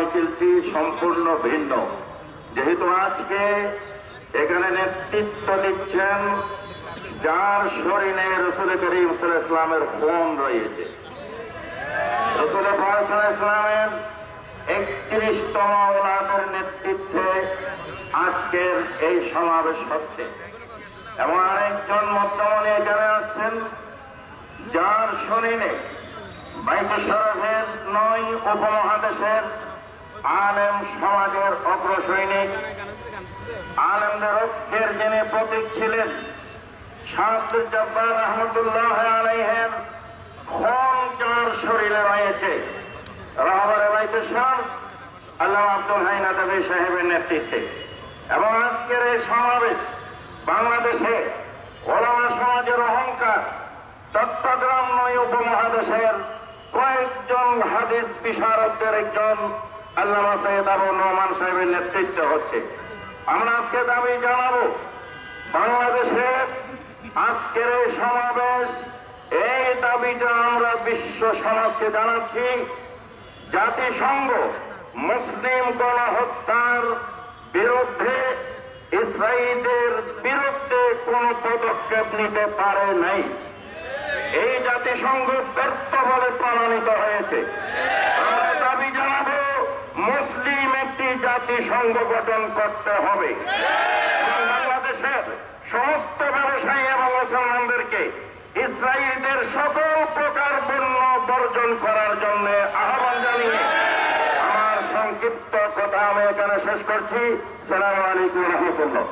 মিছিলটি সম্পূর্ণ ভিন্ন। যেহেতু আজকে এখানে নেতৃত্ব দিচ্ছেন যার শরীরে রসুল করিম সাল্লাল্লাহু আলাইহি ওয়াসাল্লামের খুন রয়েছে, রসুল পাক সাল্লাল্লাহু আলাইহি ওয়াসাল্লামের 31তম ওলাদের নেতৃত্বে আজকের এই সমাবেশ হচ্ছে। এবং আরেকজন মধ্যমণি এখানে আসছেন যার শরীরে বাইতুল শরফের 9 উপমহাদেশের আলেম সমাজের অগ্রসৈনিক, আলেমদের ঐক্যের যিনি প্রতীক ছিলেন শাহ আব্দুল জব্বার রহমতুল্লাহ আলাইহির খুন যার শরীরে রয়েছে, রাহবারে বাইতুল শরফ আল্লামা আব্দুল হাই নাদভী সাহেবের নেতৃত্বে। এবং আজকের এই সমাবেশ বাংলাদেশে ওলামা সমাজের অহংকার, চট্টগ্রাম 9 উপমহাদেশের কয়েকজন হাদিস বিশারদদের একজন আল্লামা সৈয়দ আবু নোমান সাহেবের নেতৃত্বে হচ্ছে। আমরা আজকে দাবি জানাবো, বাংলাদেশের আজকের এই সমাবেশ, এই দাবিটা আমরা বিশ্ব সমাজকে জানাচ্ছি। জাতিসংঘ মুসলিম গণহত্যার বিরুদ্ধে, ইসরায়েলের বিরুদ্ধে কোন পদক্ষেপ নিতে পারে নাই। এই জাতিসংঘ ব্যর্থ বলে প্রমাণিত হয়েছে। আমরা দাবি জানাবো, মুসলিম একটি জাতিসংঘ গঠন করতে হবে। বাংলাদেশের সমস্ত ব্যবসায়ী এবং মুসলমানদেরকে ইসরায়েলদের সকল প্রকার পণ্য বর্জন করার জন্য আহ্বান জানিয়ে আমার সংক্ষিপ্ত কথা আমি এখানে শেষ করছি। আসসালামু আলাইকুম ওয়া রাহমাতুল্লাহ।